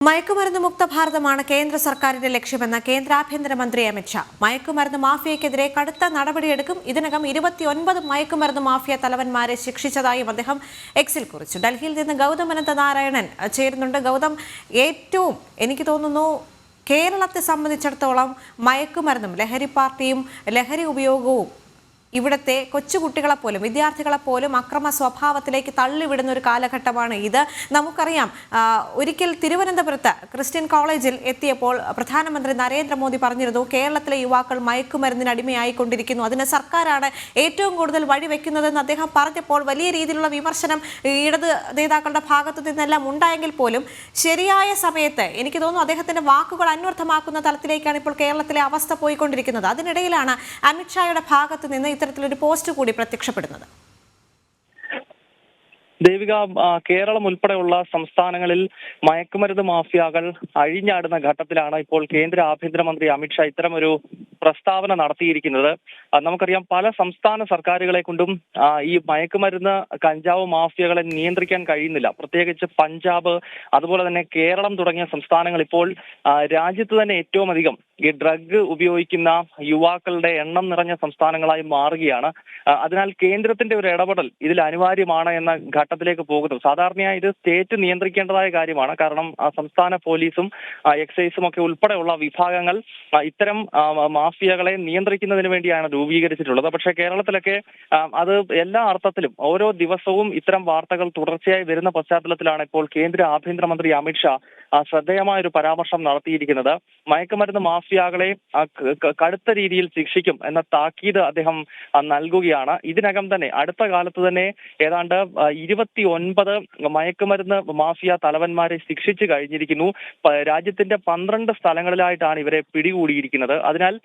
മയക്കുമരുന്ന് മുക്ത ഭാരതമാണ് കേന്ദ്ര സർക്കാരിന്റെ ലക്ഷ്യമെന്ന് കേന്ദ്ര ആഭ്യന്തരമന്ത്രി അമിത് ഷാ. മയക്കുമരുന്ന് മാഫിയക്കെതിരെ കടുത്ത നടപടിയെടുക്കും. ഇതിനകം 29 മയക്കുമരുന്ന് മാഫിയ തലവന്മാരെ ശിക്ഷിച്ചതായും അദ്ദേഹം എക്സിൽ കുറിച്ചു. ഡൽഹിയിൽ നിന്ന് ഗൗതം അനന്തനാരായണൻ ചേരുന്നുണ്ട്. ഗൗതം, ഏറ്റവും എനിക്ക് തോന്നുന്നു കേരളത്തെ സംബന്ധിച്ചിടത്തോളം മയക്കുമരുന്നും ലഹരി പാർട്ടിയും ലഹരി ഉപയോഗവും ഇവിടുത്തെ കൊച്ചുകുട്ടികളെപ്പോലും വിദ്യാർത്ഥികളെപ്പോലും അക്രമ സ്വഭാവത്തിലേക്ക് തള്ളിവിടുന്ന ഒരു കാലഘട്ടമാണ് ഇത്. നമുക്കറിയാം, ഒരിക്കൽ തിരുവനന്തപുരത്ത് ക്രിസ്ത്യൻ കോളേജിൽ എത്തിയപ്പോൾ പ്രധാനമന്ത്രി നരേന്ദ്രമോദി പറഞ്ഞിരുന്നു, കേരളത്തിലെ യുവാക്കൾ മയക്കുമരുന്നിന് അടിമയായിക്കൊണ്ടിരിക്കുന്നു, അതിന് സർക്കാരാണ് ഏറ്റവും കൂടുതൽ വഴിവെക്കുന്നതെന്ന് അദ്ദേഹം പറഞ്ഞപ്പോൾ വലിയ രീതിയിലുള്ള വിമർശനം ഇടത് നേതാക്കളുടെ ഭാഗത്തു നിന്നെല്ലാം ഉണ്ടായെങ്കിൽ പോലും ശരിയായ സമയത്ത് എനിക്ക് തോന്നുന്നു അദ്ദേഹത്തിന്റെ വാക്കുകൾ അന്വർത്ഥമാക്കുന്ന തലത്തിലേക്കാണ് ഇപ്പോൾ കേരളത്തിലെ അവസ്ഥ പോയിക്കൊണ്ടിരിക്കുന്നത്. അതിനിടയിലാണ് അമിത്ഷായുടെ ഭാഗത്ത് നിന്ന് ഇത്തരത്തിലൊരു പോസ്റ്റ് കൂടി പ്രത്യക്ഷപ്പെടുന്നത്. ദേവിക, കേരളം ഉൾപ്പെടെയുള്ള സംസ്ഥാനങ്ങളിൽ മയക്കുമരുന്ന് മാഫിയകൾ അഴിഞ്ഞാടുന്ന ഘട്ടത്തിലാണ് ഇപ്പോൾ കേന്ദ്ര ആഭ്യന്തരമന്ത്രി അമിത്ഷാ ഇത്തരമൊരു പ്രസ്താവന നടത്തിയിരിക്കുന്നത്. നമുക്കറിയാം, പല സംസ്ഥാന സർക്കാരുകളെ കൊണ്ടും ഈ മയക്കുമരുന്ന് കഞ്ചാവ് മാഫിയകളെ നിയന്ത്രിക്കാൻ കഴിയുന്നില്ല. പ്രത്യേകിച്ച് പഞ്ചാബ്, അതുപോലെ തന്നെ കേരളം തുടങ്ങിയ സംസ്ഥാനങ്ങൾ ഇപ്പോൾ രാജ്യത്ത് തന്നെ ഏറ്റവും അധികം ഈ ഡ്രഗ് ഉപയോഗിക്കുന്ന യുവാക്കളുടെ എണ്ണം നിറഞ്ഞ സംസ്ഥാനങ്ങളായി മാറുകയാണ്. അതിനാൽ കേന്ദ്രത്തിന്റെ ഒരു ഇടപെടൽ ഇതിൽ അനിവാര്യമാണ് എന്ന ഘട്ടത്തിലേക്ക് പോകുന്നു. സാധാരണയായി ഇത് സ്റ്റേറ്റ് നിയന്ത്രിക്കേണ്ടതായ കാര്യമാണ്. കാരണം സംസ്ഥാന പോലീസും എക്സൈസും ഒക്കെ ഉൾപ്പെടെയുള്ള വിഭാഗങ്ങൾ ഇത്തരം മാഫിയകളെ നിയന്ത്രിക്കുന്നതിന് വേണ്ടിയാണ് രൂപീകരിച്ചിട്ടുള്ളത്. പക്ഷേ കേരളത്തിലൊക്കെ അത് എല്ലാ അർത്ഥത്തിലും ഓരോ ദിവസവും ഇത്തരം വാർത്തകൾ തുടർച്ചയായി വരുന്ന പശ്ചാത്തലത്തിലാണ് ഇപ്പോൾ കേന്ദ്ര ആഭ്യന്തരമന്ത്രി അമിത്ഷാ ശ്രദ്ധേയമായ ഒരു പരാമർശം നടത്തിയിരിക്കുന്നത്. മയക്കുമരുന്ന് മാഫിയകളെ കടുത്ത രീതിയിൽ ശിക്ഷിക്കും എന്ന താക്കീത് അദ്ദേഹം നൽകുകയാണ്. ഇതിനകം തന്നെ അടുത്ത കാലത്ത് തന്നെ ഏതാണ്ട് 29 മയക്കുമരുന്ന് മാഫിയ തലവന്മാരെ ശിക്ഷിച്ചു കഴിഞ്ഞിരിക്കുന്നു. രാജ്യത്തിന്റെ 12 സ്ഥലങ്ങളിലായിട്ടാണ് ഇവരെ പിടികൂടിയിരിക്കുന്നത്. അതിനാൽ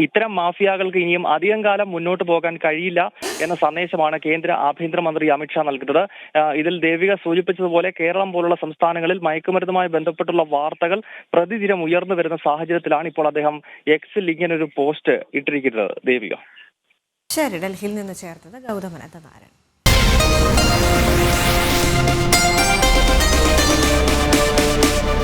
ഇത്തരം മാഫിയകൾക്ക് ഇനിയും അധികം കാലം മുന്നോട്ട് പോകാൻ കഴിയില്ല എന്ന സന്ദേശമാണ് കേന്ദ്ര ആഭ്യന്തരമന്ത്രി അമിത്ഷാ നൽകുന്നത്. ഇതിൽ ദേവിക സൂചിപ്പിച്ചതുപോലെ കേരളം പോലുള്ള സംസ്ഥാനങ്ങളിൽ മയക്കുമരുന്നുമായി ബന്ധപ്പെട്ടുള്ള വാർത്തകൾ പ്രതിദിനം ഉയർന്നു വരുന്ന സാഹചര്യത്തിലാണ് ഇപ്പോൾ അദ്ദേഹം എക്സിൽ ഇങ്ങനൊരു പോസ്റ്റ് ഇട്ടിരിക്കുന്നത്. ദേവിക, ശരി. ഡൽഹിയിൽ നിന്ന് ചേർത്തത് ഗൗതം അനന്തനാരായണൻ.